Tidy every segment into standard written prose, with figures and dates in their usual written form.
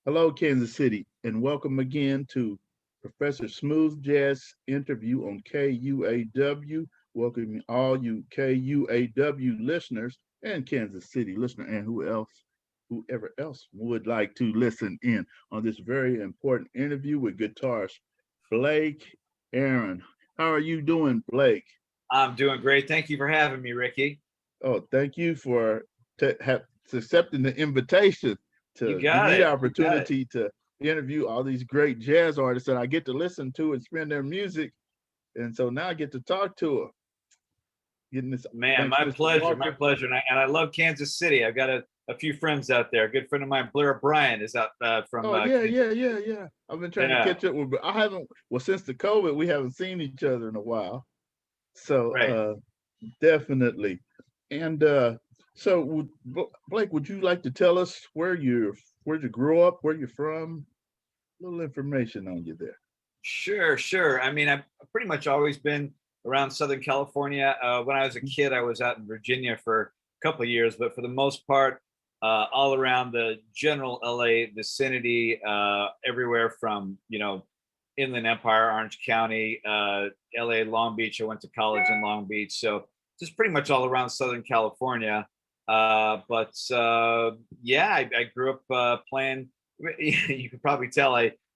Hello, Kansas City, and welcome again to Professor Smooth Jazz interview on KUAW. Welcoming all you KUAW listeners and Kansas City listener, and whoever else would like to listen in on this very important interview with guitarist Blake Aaron. How are you doing, Blake? I'm doing great. Thank you for having me, Ricky. Oh, thank you for accepting the invitation You to give got me the it. You got it. opportunity to interview all these great jazz artists that I get to listen to and spin their music. And so now I get to talk to them. Getting this, Man, thanks, my Mr. pleasure. My Walker. pleasure. And I love Kansas City. I've got a few friends out there. A good friend of mine, Blair Bryant, is out from Oh yeah, Kansas. yeah. I've been trying to Yeah, catch up with, but I haven't. Well, since the COVID, we haven't seen each other in a while. So right. definitely. And so, Blake, would you like to tell us where you grew up, where you're from? A little information on you there. Sure, sure. I mean, I've pretty much always been around Southern California. When I was a kid, I was out in Virginia for a couple of years, but for the most part, all around the general LA vicinity, everywhere from, Inland Empire, Orange County, LA, Long Beach. I went to college in Long Beach. So just pretty much all around Southern California. But yeah, I grew up playing. You could probably tell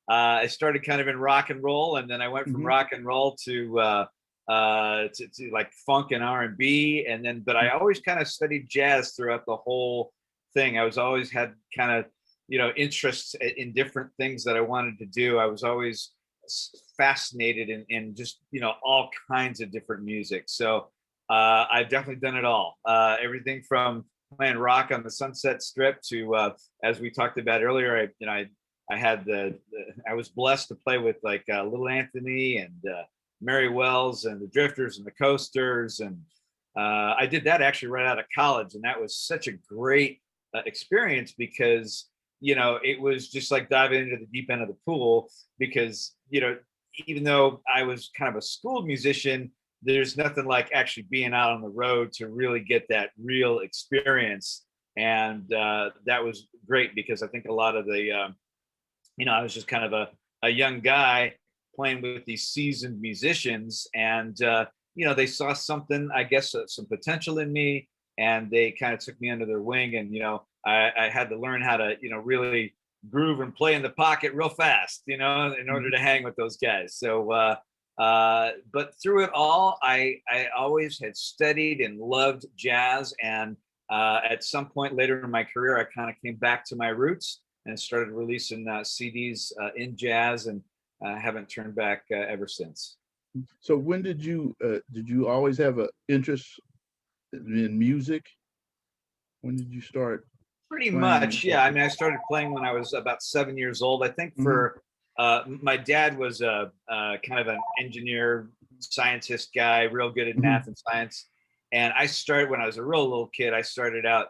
I started kind of in rock and roll, and then I went from Mm-hmm. rock and roll to like funk and R&B, and then but I always kind of studied jazz throughout the whole thing. I was always had kind of interests in different things that I wanted to do. I was always fascinated in just all kinds of different music. So I've definitely done it all. Everything from playing rock on the Sunset Strip to as we talked about earlier. I had I was blessed to play with like Little Anthony and Mary Wells and the Drifters and the Coasters, and I did that actually right out of college, and that was such a great experience because it was just like diving into the deep end of the pool because even though I was kind of a school musician, there's nothing like actually being out on the road to really get that real experience, and that was great because I think a lot of the I was just kind of a young guy playing with these seasoned musicians, and they saw something, I guess, some potential in me, and they kind of took me under their wing, and I had to learn how to really groove and play in the pocket real fast, in order to hang with those guys. So, but through it all, I always had studied and loved jazz, and at some point later in my career, I kind of came back to my roots and started releasing CDs in jazz, and haven't turned back ever since. So when did you always have an interest in music? When did you start Pretty playing? much, yeah. I mean, I started playing when I was about 7 years old. I think Mm-hmm. for my dad was a kind of an engineer, scientist guy, real good at Mm-hmm. math and science. And I started when I was a real little kid. I started out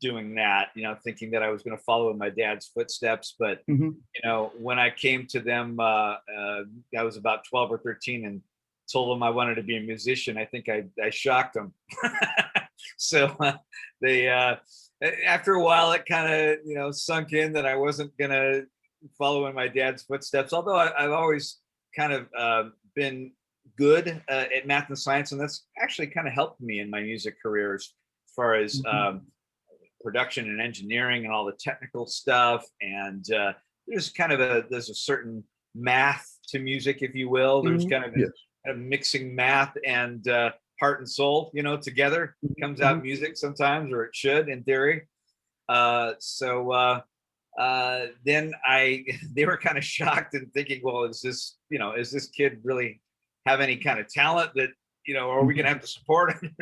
doing that, thinking that I was going to follow in my dad's footsteps. But Mm-hmm. when I came to them, I was about 12 or 13 and told them I wanted to be a musician. I think I shocked them. So they, after a while, it kind of, sunk in that I wasn't going to follow in my dad's footsteps. Although I've always kind of been good at math and science. And that's actually kind of helped me in my music career as far as production and engineering and all the technical stuff. And there's a certain math to music, if you will. There's Mm-hmm. kind of Yes. mixing math and heart and soul, together comes Mm-hmm. out music sometimes, or it should in theory. So then they were kind of shocked and thinking, well, is this kid really have any kind of talent that, or are we going to have to support him?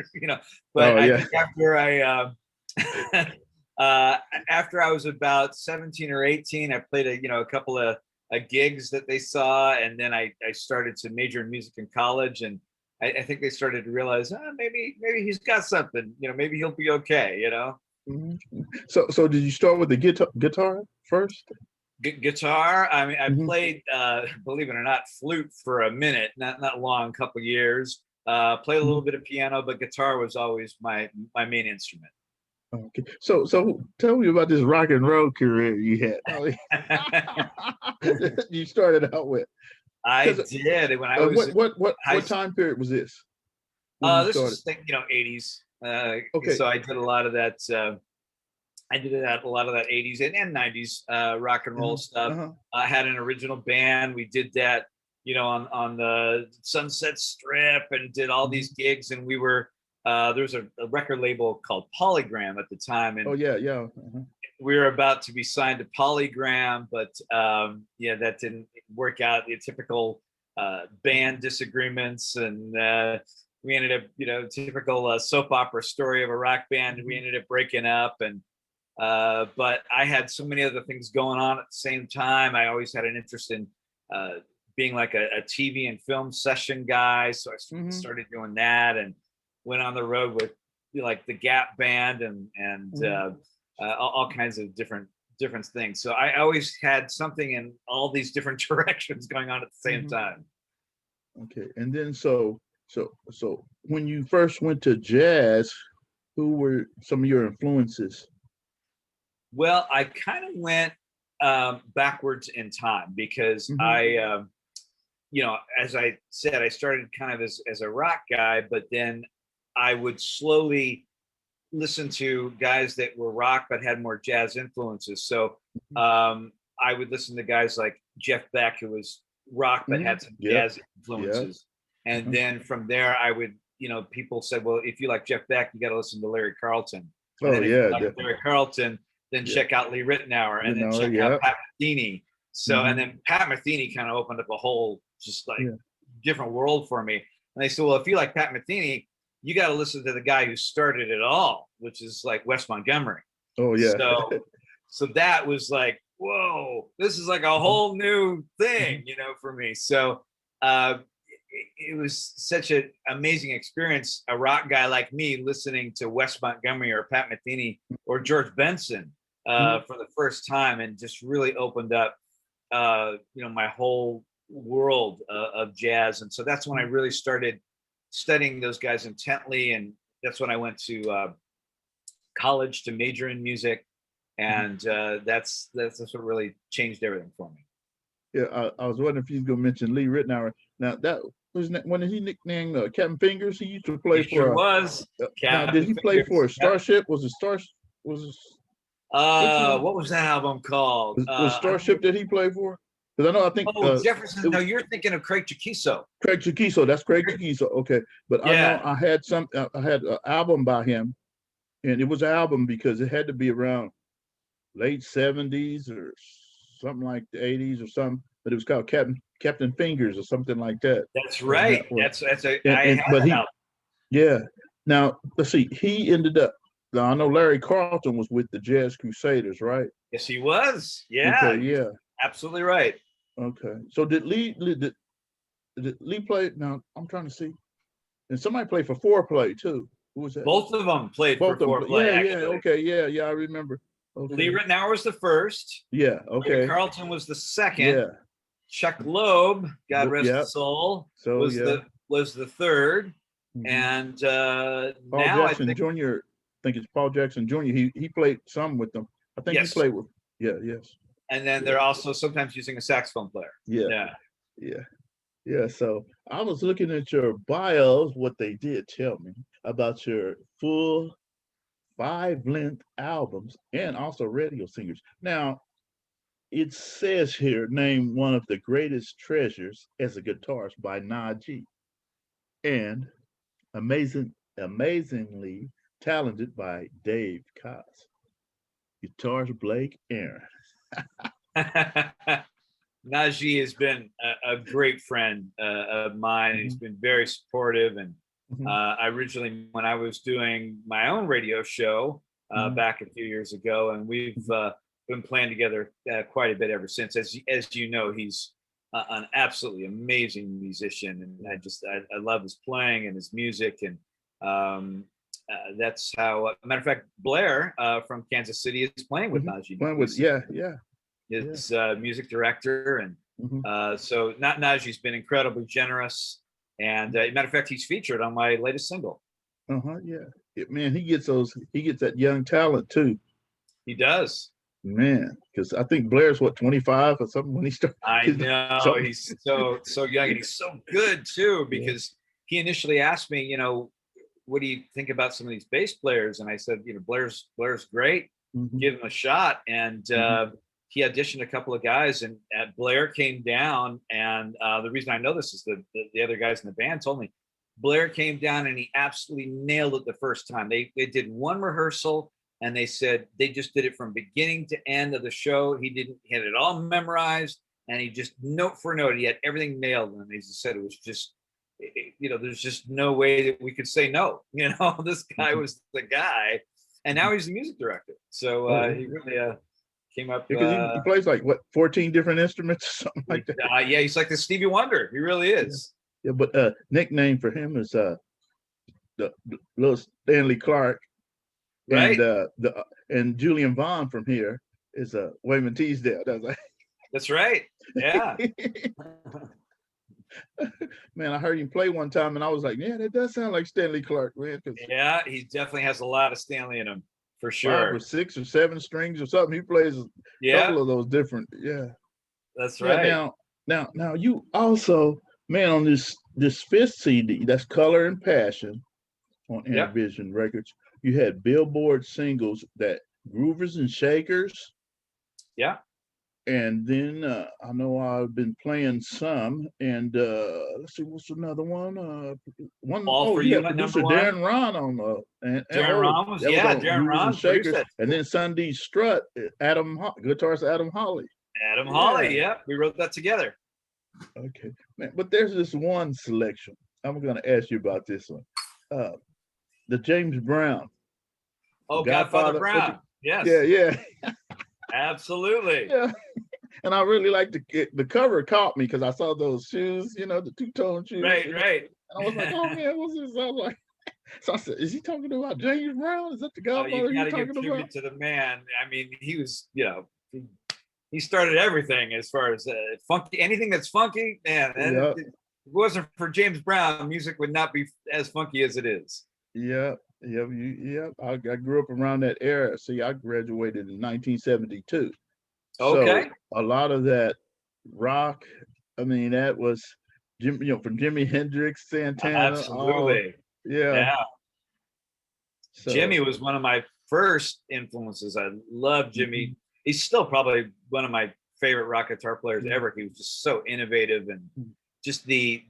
But Oh I yeah. think after I was about 17 or 18, I played a couple of gigs that they saw, and then I started to major in music in college, and I think they started to realize maybe he's got something, maybe he'll be okay. Mm-hmm. So did you start with the guitar first? Guitar. I mean, I Mm-hmm. played, believe it or not, flute for a minute, not long, a couple years. Played a little bit of piano, but guitar was always my main instrument. Okay. So tell me about this rock and roll career you had. You started out with. I 'Cause, did when I was in high what school. time period was this when you This started? is you know 80s. Okay. So I did a lot of that. I did that a lot of that 80s and 90s rock and roll stuff. Uh-huh. I had an original band. We did that, you know, on the Sunset Strip and did all these gigs. And we were there was a record label called Polygram at the time, Oh and yeah, yeah. Uh-huh. we were about to be signed to Polygram, but yeah, that didn't work out. The typical band disagreements, and we ended up, you know, typical soap opera story of a rock band. We ended up breaking up, and but I had so many other things going on at the same time. I always had an interest in being like a TV and film session guy, so I started doing that and went on the road with, you know, like the Gap Band and all kinds of different things. So I always had something in all these different directions going on at the same time. Okay, and then so when you first went to jazz, who were some of your influences? Well, I kind of went backwards in time because I, you know, as I said, I started kind of as a rock guy, but then I would slowly listen to guys that were rock but had more jazz influences. So I would listen to guys like Jeff Beck, who was rock but had some jazz influences. And then from there, I would, you know, people said, well, if you like Jeff Beck, you got to listen to Larry Carlton. And then if you like Larry Carlton, then check out Lee Ritenour, and then check out Pat Metheny. So, and then Pat Metheny kind of opened up a whole just like different world for me. And they said, well, if you like Pat Metheny, you got to listen to the guy who started it all, which is like Wes Montgomery. Oh yeah. So that was like, whoa, this is like a whole new thing, you know, for me. So it was such an amazing experience. A rock guy like me listening to Wes Montgomery or Pat Metheny or George Benson for the first time, and just really opened up, you know, my whole world of jazz. And so that's when I really started studying those guys intently, and that's when I went to college to major in music, and that's what really changed everything for me. Yeah, I was wondering if you was gonna mention Lee Ritenour. Now that was when he nicknamed Captain Fingers. He used to play for. Sure was. Now, did he play for Starship? Was it Star? Was what was that album called? Was Starship that he played for? Because I think. Jefferson. No, you're thinking of Craig Chaquico. Craig Chaquico. That's Craig Chaquico. Okay, but I know I had an album by him, and it was an album because it had to be around late 70s or something like the 80s or something. But it was called Captain Fingers or something like that. That's right. That's yeah. Now let's see. He ended up. Now I know Larry Carlton was with the Jazz Crusaders, right? Yes, he was. Yeah. Okay, yeah. Absolutely right. Okay. So did Lee play? Now I'm trying to see. And somebody played for Foreplay too. Who was that? Both of them played for Foreplay. Yeah, okay, yeah, I remember. Okay. Lee Ritenour was the first. Yeah, okay. Larry Carlton was the second. Yeah. Chuck Loeb, God rest his soul, was the third. And Paul now Jackson I think Jr. I think it's Paul Jackson Jr. He played some with them. I think he played with yes. And then they're also sometimes using a saxophone player. Yeah. So I was looking at your bios, what they did tell me about your full 5-length albums and also radio singers. Now, it says here, name one of the greatest treasures as a guitarist by Najee, and amazingly talented by Dave Koz. Guitars, Blake Aaron. Najee has been a great friend of mine. He's been very supportive. And I originally, when I was doing my own radio show back a few years ago, and we've been playing together quite a bit ever since. As you know, he's an absolutely amazing musician, and I love his playing and his music. And that's how, matter of fact, Blair from Kansas City is playing with Najee. His music director. And so Najee's been incredibly generous. And matter of fact, he's featured on my latest single. Yeah. man, he gets that young talent too. He does. Man, because I think Blair's what 25 or something when he started. I know he's so young and he's so good too, because he initially asked me, you know, what do you think about some of these bass players? And I said, you know, Blair's great. Give him a shot. And he auditioned a couple of guys, and Blair came down. And the reason I know this is the other guys in the band told me Blair came down and he absolutely nailed it the first time. They did one rehearsal. And they said they just did it from beginning to end of the show. He had it all memorized, and he just note for note, he had everything nailed. And they said it was just, you know, there's just no way that we could say no. You know, this guy was the guy, and now he's the music director. So he really came up because he plays like what 14 different instruments or something like that. Yeah, he's like the Stevie Wonder. He really is. Yeah, but nickname for him is the little Stanley Clark. Right. And Julian Vaughn from here is Wayman Teasdale. That's right. Yeah. Man, I heard him play one time, and I was like, yeah, that does sound like Stanley Clark, man. Yeah, he definitely has a lot of Stanley in him, for sure. 5 or 6 or 7 strings or something. He plays a couple of those different. Yeah. That's right. Yeah, now you also, man, on this 5th CD, that's Color and Passion on Intervision Records. You had Billboard singles that Groovers and Shakers. Yeah. And then I know I've been playing some, and let's see, what's another one? All for You, producer Darren Ron on Darren Ron was Darren Ron Shakers, and then Sunday Strut, guitarist Adam Hawley. Adam Hawley, yeah, we wrote that together. Okay, man, but there's this one selection. I'm going to ask you about this one. The James Brown. Oh, Godfather Brown. Yes. Yeah. Absolutely. Yeah. And I really like the cover caught me because I saw those shoes, you know, the two-tone shoes. Right. And I was like, oh man, what's this? I was like, so I said, is he talking about James Brown? Is that the Godfather you gotta give tribute to the man. I mean, he was, you know, he started everything as far as funky, anything that's funky, man. If it wasn't for James Brown, music would not be as funky as it is. Yeah. I grew up around that era. See, I graduated in 1972. Okay. So a lot of that rock, I mean, that was from Jimi Hendrix, Santana. Absolutely. Yeah. So, Jimmy was one of my first influences. I love Jimmy. He's still probably one of my favorite rock guitar players ever. He was just so innovative, and just the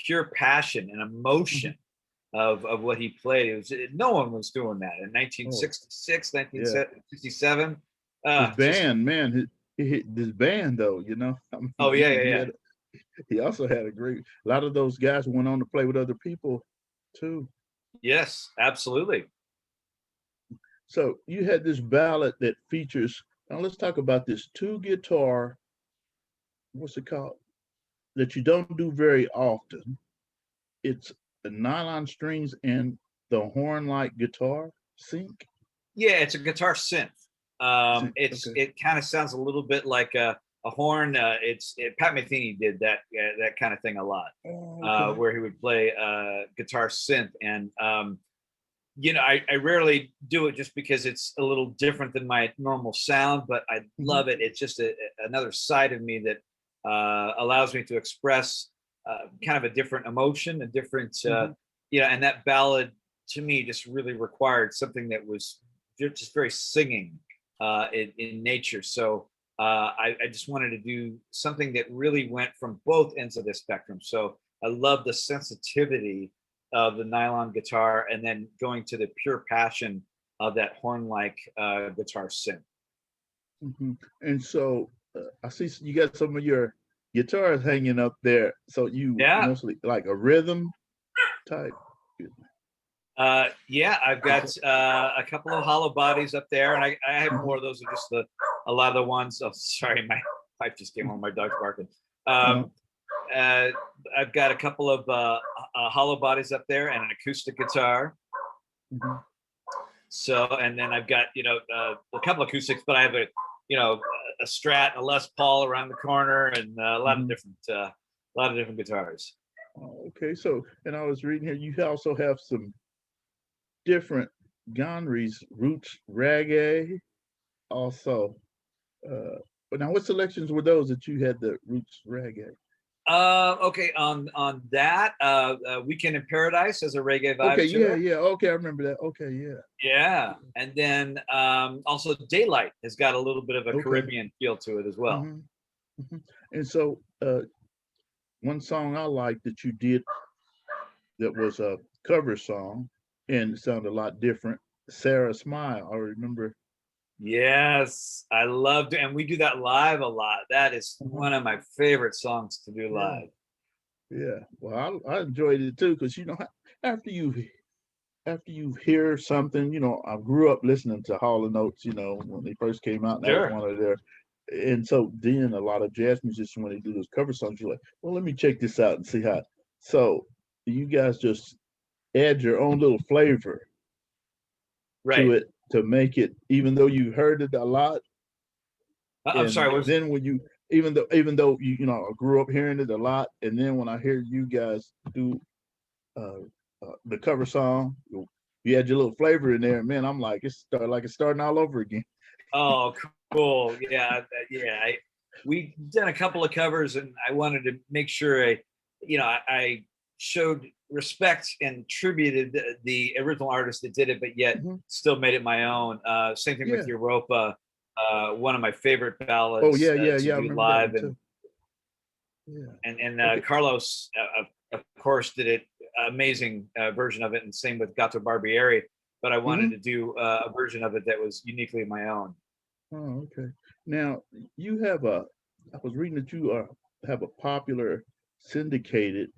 pure passion and emotion of what he played. No one was doing that in 1966, 1967. His band, man, his band though, you know. I mean, he also had a lot of those guys went on to play with other people too. Yes, absolutely. So you had this ballad that features, now let's talk about this 2-guitar, what's it called? That you don't do very often. It's the nylon strings and the horn-like guitar sync. Yeah, it's a guitar synth. It kind of sounds a little bit like a horn. Pat Metheny did that kind of thing a lot, where he would play guitar synth, and you know, I rarely do it just because it's a little different than my normal sound, but I love it. It's just another side of me that allows me to express kind of a different emotion, a different, and that ballad to me just really required something that was just very singing in nature. So I just wanted to do something that really went from both ends of the spectrum. So I love the sensitivity of the nylon guitar, and then going to the pure passion of that horn-like guitar synth. And so I see you got some of your guitars hanging up there. So you mostly like a rhythm type. I've got a couple of hollow bodies up there, and I have more of those. Are just a lot of the ones. Oh, sorry, my wife just came home. My dog's barking. I've got a couple of hollow bodies up there and an acoustic guitar. So, and then I've got a couple of acoustics, but I have a Strat, a Les Paul around the corner, and a lot of different guitars. Okay, so, and I was reading here, you also have some different genres, roots, reggae, also. But now, what selections were those that you had the roots reggae? Okay, on that, Weekend in Paradise as a reggae vibe Okay, to yeah, it. yeah. Okay, I remember that. Okay, yeah. Yeah, and then also Daylight has got a little bit of a Okay. Caribbean feel to it as well. And so, one song I liked that you did that was a cover song and it sounded a lot different. Sarah Smile. I remember. Yes, I loved it, and we do that live a lot. That is one of my favorite songs to do live. Yeah. Well, I enjoyed it too because after you hear something, I grew up listening to Hall and Oates, when they first came out, and that was one of their. And so then a lot of jazz musicians, when they do those cover songs, you're like, well, let me check this out and see how. So you guys just add your own little flavor to it to make it, even though you heard it a lot. I'm sorry. Then when you, even though you I grew up hearing it a lot, and then when I hear you guys do the cover song, you had your little flavor in there, man. I'm like, it's starting all over again. Oh, cool. Yeah. We done a couple of covers, and I wanted to make sure I showed respect and tributed the original artist that did it, but yet still made it my own. Same thing with Europa, one of my favorite ballads. To do live, and Carlos, of course, did it amazing version of it, and same with Gato Barbieri. But I wanted to do a version of it that was uniquely my own. Oh, okay. Now I was reading that you have a popular syndicated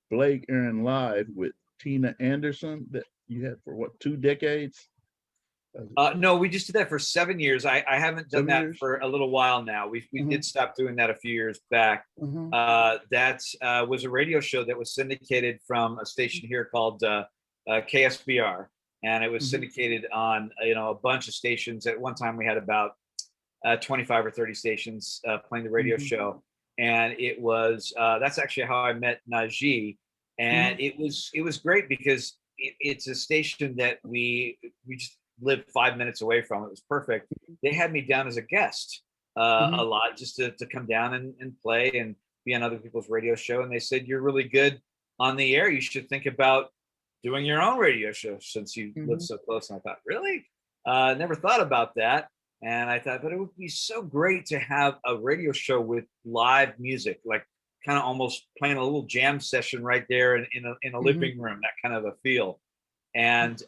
Blake Aaron Live with Tina Anderson that you had for what, 2 decades? No, we just did that for 7 years. I haven't done that for a little while now. We did stop doing that a few years back. That was a radio show that was syndicated from a station here called KSBR, and it was syndicated on a bunch of stations. At one time, we had about 25 or 30 stations playing the radio show, and it was that's actually how I met Najee, and it was great because it's a station that we just lived 5 minutes away from. It was perfect. They had me down as a guest a lot, just to come down and play and be on other people's radio show. And they said, you're really good on the air. You should think about doing your own radio show since you live so close. And I thought, really? Never thought about that. And I thought, but it would be so great to have a radio show with live music, like kind of almost playing a little jam session right there in a living room, that kind of a feel. And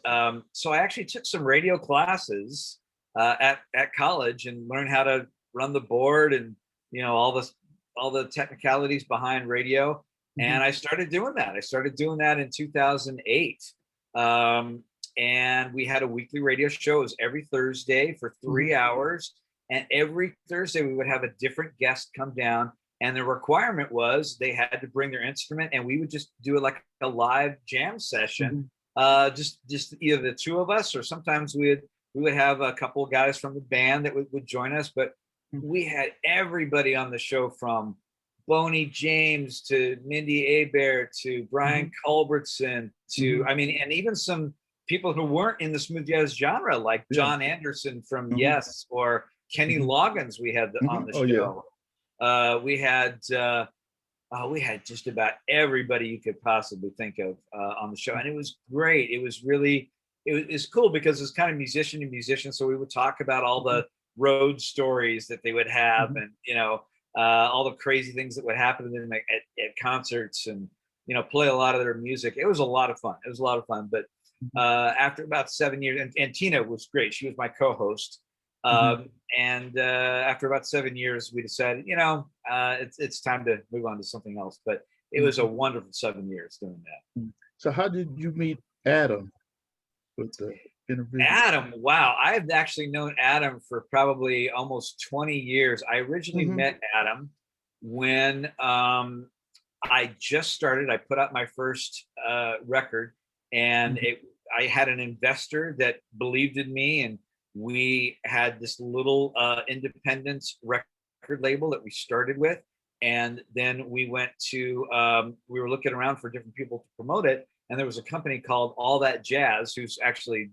so I actually took some radio classes at college and learned how to run the board and all the technicalities behind radio. And I started doing that. I started doing that in 2008. And we had a weekly radio show. It was every Thursday for 3 hours. And every Thursday we would have a different guest come down. And the requirement was they had to bring their instrument, and we would just do it like a live jam session. Just either the two of us, or sometimes we would have a couple of guys from the band that would join us. But we had everybody on the show, from Boney James to Mindy Abair to Brian Culbertson to and even some people who weren't in the smooth jazz genre, like John Anderson from Yes, or Kenny Loggins. We had on the show. We had just about everybody you could possibly think of on the show, and it was great. It was really, it was cool because it's kind of musician to musician. So we would talk about all the road stories that they would have, and all the crazy things that would happen to them at concerts, and play a lot of their music. It was a lot of fun. But after about 7 years, and Tina was great. She was my co-host. And after about 7 years, we decided, it's time to move on to something else. But it was a wonderful 7 years doing that. So how did you meet Adam with the interview? Adam, wow. I've actually known Adam for probably almost 20 years. I originally met Adam when I just started. I put out my first record, and I had an investor that believed in me, and we had this little independent record label that we started with. And then we went to, we were looking around for different people to promote it. and there was a company called All That Jazz, who's actually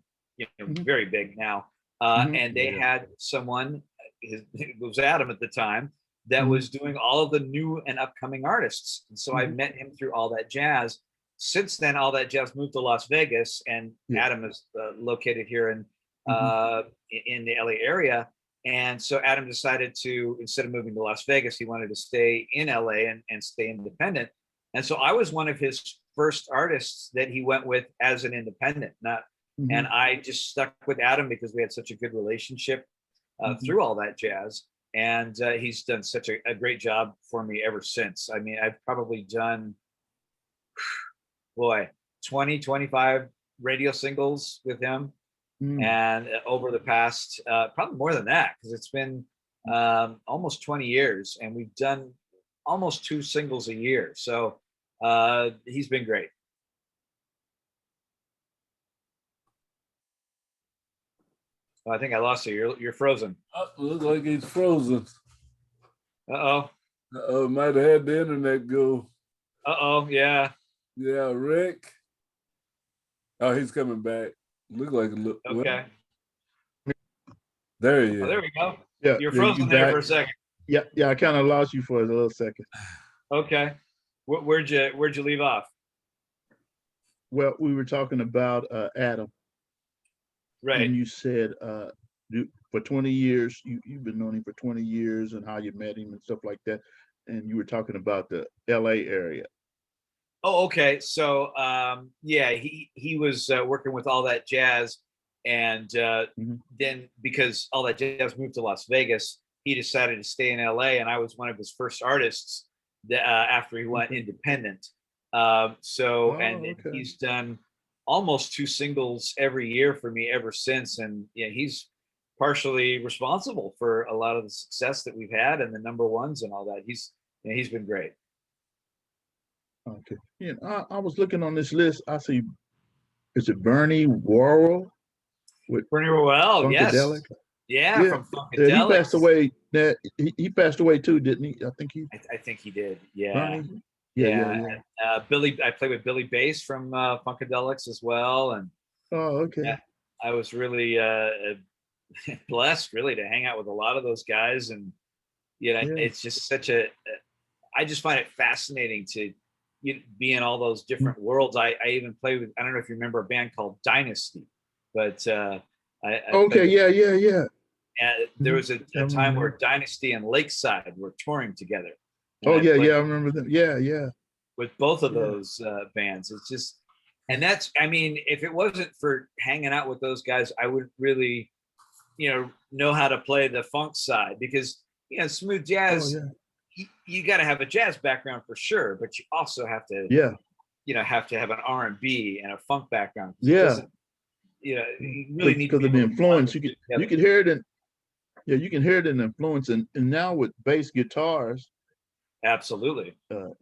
very big now, and they had someone, it was Adam at the time, that was doing all of the new and upcoming artists. And so I met him through All That Jazz. Since then, All That Jazz moved to Las Vegas, and Adam is located here in the LA area. And so Adam decided to, instead of moving to Las Vegas, he wanted to stay in LA and stay independent. And so I was one of his first artists that he went with as an independent. And I just stuck with Adam because we had such a good relationship through All That Jazz. And he's done such a great job for me ever since. I mean, I've probably done, 20, 25 radio singles with him. And over the past, probably more than that, because it's been almost 20 years, and we've done almost 2 singles a year. So he's been great. Oh, I think I lost you. You're frozen. Looks like he's frozen. Uh-oh. Might have had the internet go. Uh-oh, yeah. Yeah, Rick. Oh, he's coming back. Look like okay. There he is. Oh, there we go. Yeah, you're frozen there for a second. Yeah, I kind of lost you for a little second. Okay. Where'd you leave off? Well, we were talking about Adam. Right. And you said for 20 years, you've been knowing him for 20 years and how you met him and stuff like that. And you were talking about the LA area. Oh, okay. So he was working with All That Jazz, and then because All That Jazz moved to Las Vegas, he decided to stay in LA, and I was one of his first artists that, after he went independent. He's done almost 2 singles every year for me ever since, and he's partially responsible for a lot of the success that we've had and the #1s and all that. He's been great. Okay. I was looking on this list. I see, is it Bernie Worell? Bernie Worell, yes. Yeah, from Funkadellics. He passed away. He passed away too, didn't he? I think he did. Yeah. Bernie? Yeah. Billy, I played with Billy Bass from Funkadellics as well, and I was really blessed, really, to hang out with a lot of those guys, and it's just I just find it fascinating to be in all those different worlds. I even played with, I don't know if you remember a band called Dynasty, but there was a time where Dynasty and Lakeside were touring together. I remember them. Yeah. With both of those bands. It's just, and that's, I mean, if it wasn't for hanging out with those guys, I wouldn't really, know how to play the funk side, because, smooth jazz, you got to have a jazz background for sure, but you also have to, have to have an R&B and a funk background. You really need because of the influence. You can hear it you can hear it in the influence, and now with bass guitars. Absolutely. You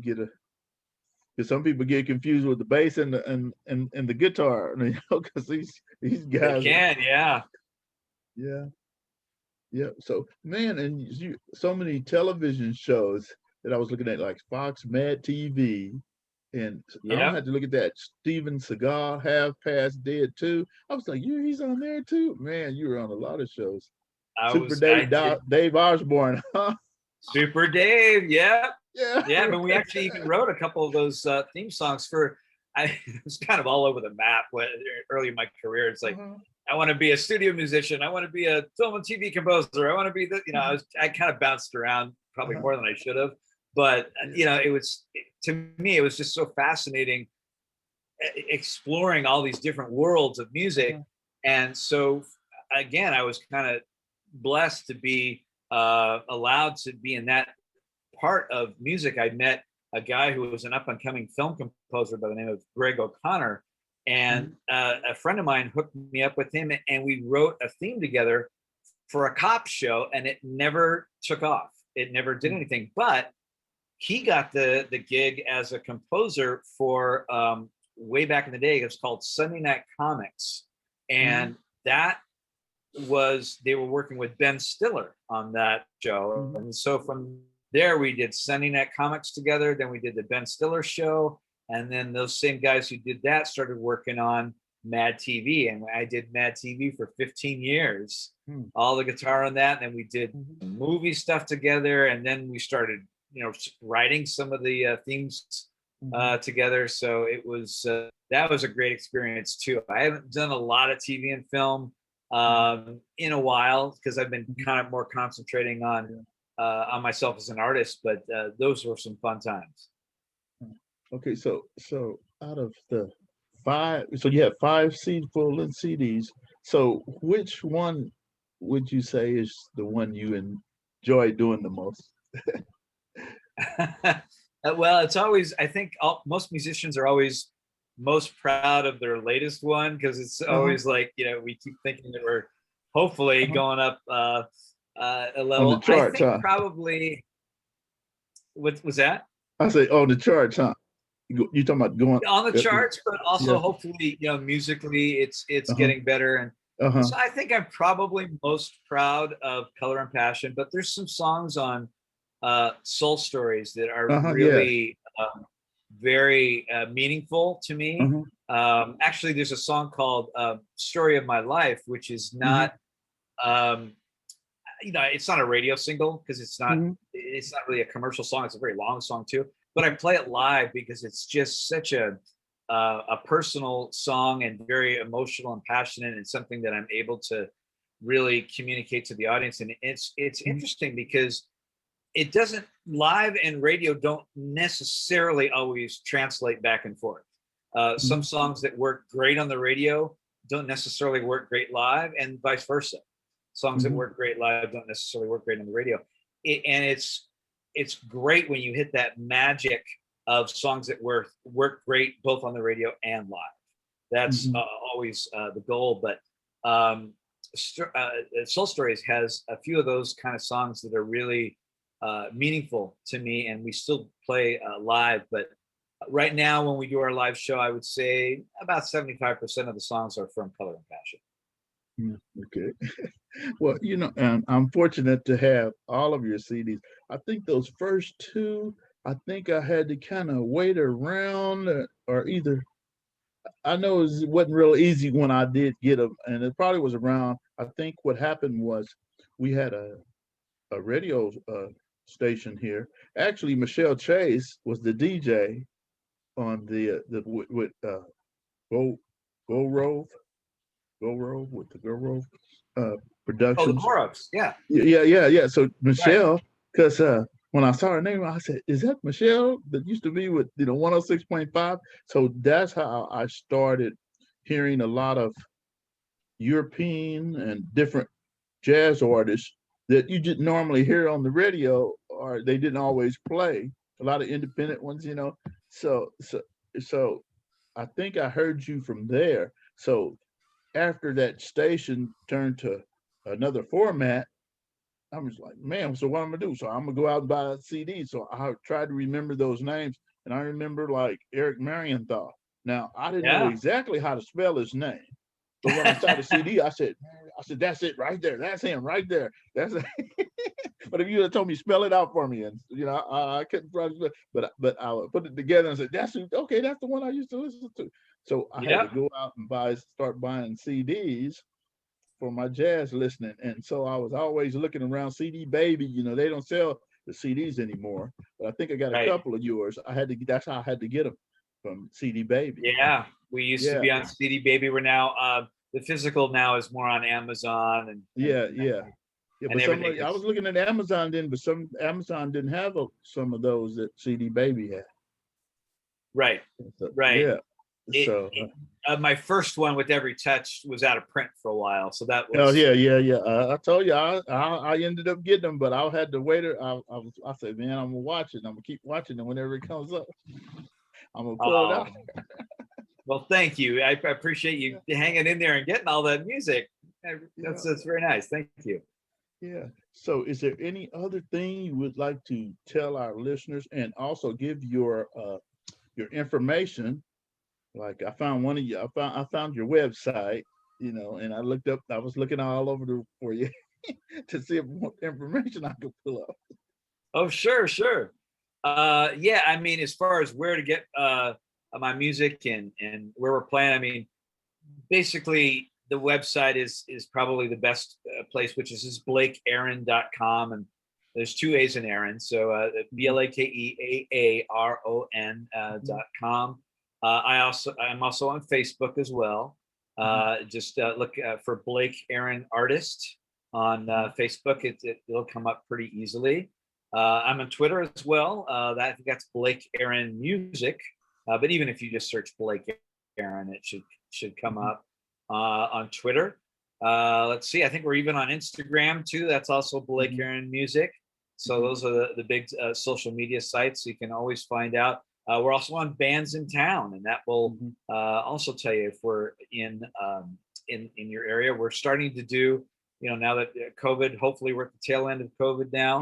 get because some people get confused with the bass and the guitar, because these guys. They can, yeah. So, man, and so many television shows that I was looking at, like Fox Mad TV, and I had to look at that Steven Seagal, Half Past Dead too. I was like, he's on there too, man. You were on a lot of shows. Dave Osborne, huh? Super Dave, yeah. But we actually even wrote a couple of those theme songs for. It was kind of all over the map early in my career. It's like, I want to be a studio musician. I want to be a film and TV composer. I want to be I kind of bounced around probably more than I should have. But to me, it was just so fascinating exploring all these different worlds of music. And so again, I was kind of blessed to be allowed to be in that part of music. I met a guy who was an up-and-coming film composer by the name of Greg O'Connor, and a friend of mine hooked me up with him, and we wrote a theme together for a cop show, and it never took off. It never did anything, but he got the gig as a composer for way back in the day. It was called Sunday Night Comics, and that was, they were working with Ben Stiller on that show. And so from there we did Sunday Night Comics together. Then we did the Ben Stiller show. And then those same guys who did that started working on Mad TV. And I did Mad TV for 15 years, all the guitar on that. And then we did movie stuff together. And then we started, writing some of the themes together. So it was, that was a great experience too. I haven't done a lot of TV and film in a while because I've been kind of more concentrating on myself as an artist, but those were some fun times. Okay, so out of the 5, so you have 5 full-length CDs. So which one would you say is the one you enjoy doing the most? Well, it's always, I think most musicians are always most proud of their latest one because it's always like, we keep thinking that we're hopefully going up a level. On the charts, I think probably, what was that? I say on the charts, huh? You talking about going on the charts, but also hopefully, musically it's getting better. And so I think I'm probably most proud of Color and Passion, but there's some songs on Soul Stories that are really very meaningful to me. Actually, there's a song called Story of My Life, which is not, it's not a radio single because it's not really a commercial song. It's a very long song too. But I play it live because it's just such a personal song and very emotional and passionate, and something that I'm able to really communicate to the audience. And it's interesting because it doesn't, live and radio don't necessarily always translate back and forth. Some songs that work great on the radio don't necessarily work great live, and vice versa. Songs that work great live don't necessarily work great on the radio. And it's great when you hit that magic of songs that work great both on the radio and live. That's always the goal. But Soul Stories has a few of those kind of songs that are really meaningful to me, and we still play live. But right now, when we do our live show, I would say about 75% of the songs are from Color and Passion. Okay. Well, and I'm fortunate to have all of your CDs. I think those first 2, I think I had to kind of wait around, or either, I know it wasn't real easy when I did get them, and it probably was around, I think what happened was we had a radio station here. Actually, Michelle Chase was the DJ on the with Go Rove with the Go Rove Productions. Oh, the Gorovs, yeah. Yeah. So Michelle, because when I saw her name, I said, "Is that Michelle that used to be with 106.5?" So that's how I started hearing a lot of European and different jazz artists that you didn't normally hear on the radio, or they didn't always play. A lot of independent ones, So I think I heard you from there. So after that station turned to another format, I was like, man, so what I'm gonna do? So I'm gonna go out and buy a CD. So I tried to remember those names, and I remember like Eric Marienthal. Now I didn't know exactly how to spell his name, but when I saw the CD, I said, that's it right there. That's him right there. That's it. But if you had told me spell it out for me, and I couldn't probably, but I would put it together and said, that's the one I used to listen to. So I had to go out and start buying CDs for my jazz listening. And so I was always looking around CD Baby. They don't sell the CDs anymore, but I think I got a couple of yours. That's how I had to get them, from CD Baby. Yeah, we used to be on CD Baby. We're now the physical now is more on Amazon and yeah. But I was looking at Amazon then, but some Amazon didn't have some of those that CD Baby had. Right. Yeah. My first one with Every Touch was out of print for a while, so that was. Oh yeah. I told you I ended up getting them, but I had to wait. I said, man, I'm gonna watch it. I'm gonna keep watching it whenever it comes up. I'm gonna pull it out. Well, thank you. I appreciate you hanging in there and getting all that music. That's very nice. Thank you. Yeah. So is there any other thing you would like to tell our listeners, and also give your information? Like I found one of you, I found your website, and I was looking all over for you to see what information I could pull up. Oh, sure, sure. Yeah, I mean, as far as where to get my music and where we're playing, I mean, basically the website is probably the best place, which is just blakeaaron.com, and there's two A's in Aaron, so BLAKEAARON.com. I'm also on Facebook as well. Just look for Blake Aaron Artist on Facebook. It'll come up pretty easily. I'm on Twitter as well. I think that's Blake Aaron Music. But even if you just search Blake Aaron, it should come up on Twitter. Let's see. I think we're even on Instagram too. That's also Blake Aaron Music. So those are the big social media sites. So you can always find out. We're also on Bands in Town, and that will also tell you if we're in your area. We're starting to do, now that COVID, hopefully we're at the tail end of COVID now.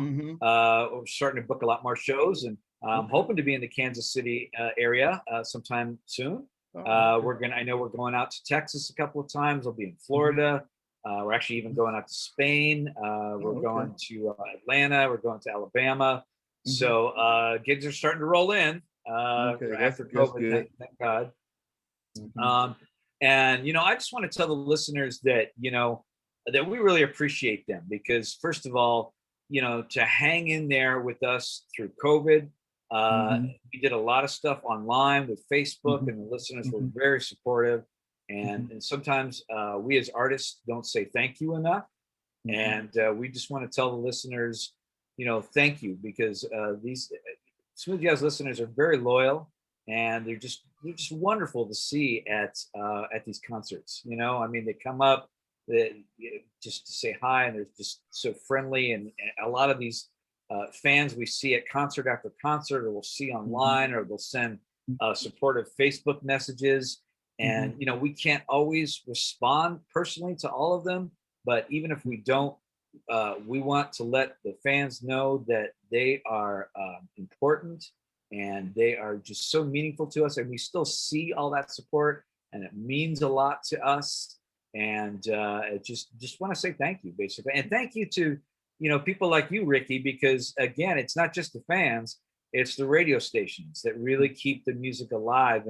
We're starting to book a lot more shows, and I'm hoping to be in the Kansas City area sometime soon. I know we're going out to Texas a couple of times. We'll be in Florida. We're actually even going out to Spain. We're going to Atlanta. We're going to Alabama. So gigs are starting to roll in after COVID. Thank God. And I just want to tell the listeners that that we really appreciate them, because first of all, to hang in there with us through COVID. We did a lot of stuff online with Facebook, and the listeners were very supportive. And sometimes we as artists don't say thank you enough. And we just want to tell the listeners, thank you, because these Smooth Jazz listeners are very loyal, and they're just wonderful to see at these concerts. I mean, they come up just to say hi, and they're just so friendly. And a lot of these fans we see at concert after concert, or we'll see online, or they'll send supportive Facebook messages. And we can't always respond personally to all of them, but even if we don't, we want to let the fans know that they are important, and they are just so meaningful to us, and we still see all that support, and it means a lot to us. And just want to say thank you, basically. And thank you to people like you, Ricky, because again, it's not just the fans, it's the radio stations that really keep the music alive.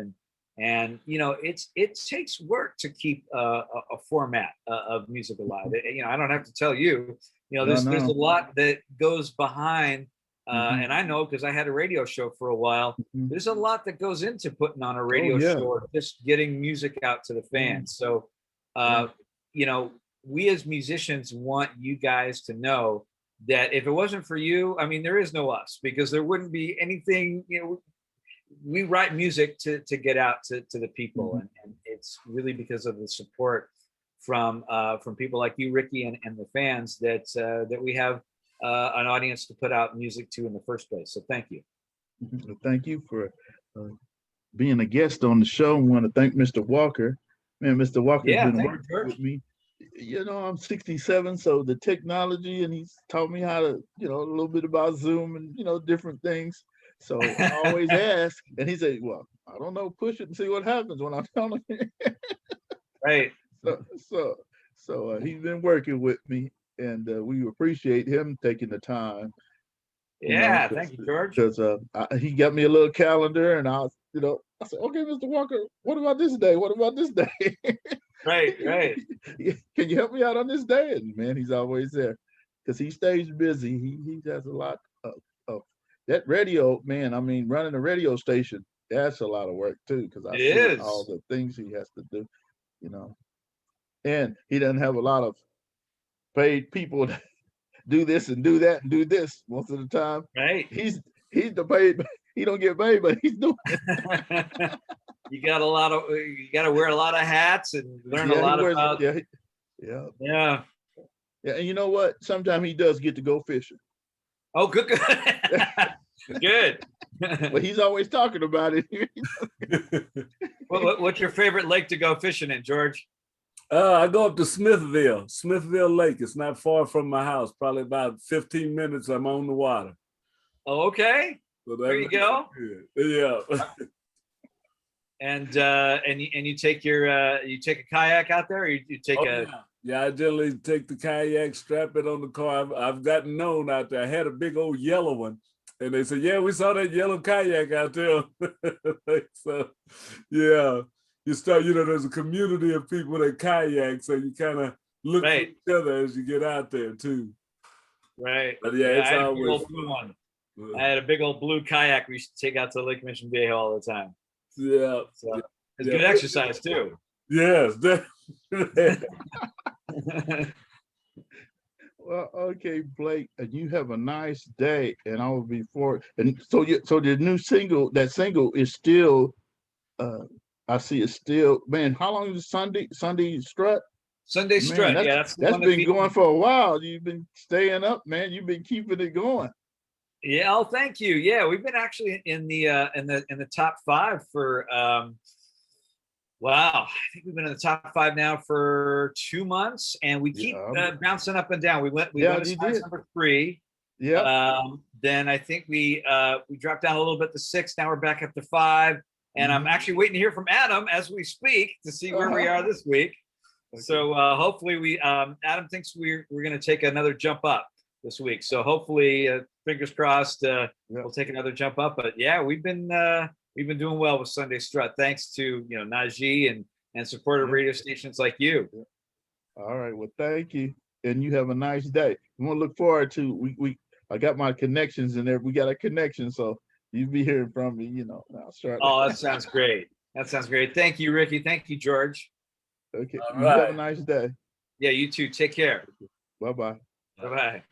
And it takes work to keep a format of music alive. I don't have to tell you. There's a lot that goes behind, and I know because I had a radio show for a while. There's a lot that goes into putting on a radio show, or just getting music out to the fans. So, we as musicians want you guys to know that if it wasn't for you, I mean, there is no us, because there wouldn't be anything. We write music to get out to the people, and it's really because of the support from people like you, Ricky, and the fans that we have an audience to put out music to in the first place. So thank you. Well, thank you for being a guest on the show. I want to thank Mr. Walker. Man, Mr. Walker's been working with me. I'm 67, so the technology, and he's taught me how to, a little bit about Zoom and, different things. So I always ask, and he said, well, I don't know, push it and see what happens when I'm telling you. Right. So he's been working with me, and we appreciate him taking the time. Yeah, thank you, George. Because he got me a little calendar, and I said, okay, Mr. Walker, what about this day? What about this day? Right. Can you help me out on this day? And man, he's always there, because he stays busy. He does a lot of that radio, man. I mean, running a radio station, that's a lot of work too, because I see all the things he has to do, and he doesn't have a lot of paid people to do this and do that and do this most of the time. Right. He's the paid. He don't get paid, but he's doing it. You got to wear a lot of hats and learn a lot about. Yeah. And you know what? Sometimes he does get to go fishing. Oh, good. Good. But he's always talking about it. What's your favorite lake to go fishing in, George? I go up to Smithville Lake. It's not far from my house, probably about 15 minutes. I'm on the water. Oh, okay. So there you go. Good. Yeah. And you take a kayak out there, or you take Yeah, I generally take the kayak, strap it on the car. I've gotten known out there. I had a big old yellow one, and they said, "Yeah, we saw that yellow kayak out there." So, yeah, you start. There's a community of people that kayak, so you kind of look for each other as you get out there too. Right. But yeah, it's I had a big always old blue one. I had a big old blue kayak we used to take out to Lake Mission Viejo all the time. Yeah, so it's good exercise too. Yes. Well, okay, Blake, and you have a nice day, and I will be for it. And so, the new single, that single is still, I see it's still, man. How long is Sunday Strut? Sunday Strut, yeah, that's been going for a while. You've been staying up, man. You've been keeping it going. Yeah, oh, thank you. Yeah, we've been actually in the top 5 for wow, I think we've been in the top 5 now for 2 months, and we keep bouncing up and down. We went as high as number 3. Yeah. Then I think we dropped down a little bit to 6. Now we're back up to 5, and I'm actually waiting to hear from Adam as we speak to see where we are this week. Okay. So hopefully Adam thinks we're going to take another jump up this week. So hopefully, fingers crossed, we'll take another jump up. But yeah, we've been doing well with Sunday Strut, thanks to Najee and supportive radio stations like you. All right, well, thank you, and you have a nice day. We want to look forward to I got my connections in there. We got a connection, so you'll be hearing from me. I'll start. Oh, that sounds great. That sounds great. Thank you, Ricky. Thank you, George. Okay, you have a nice day. Yeah, you too. Take care. Bye-bye. Bye-bye.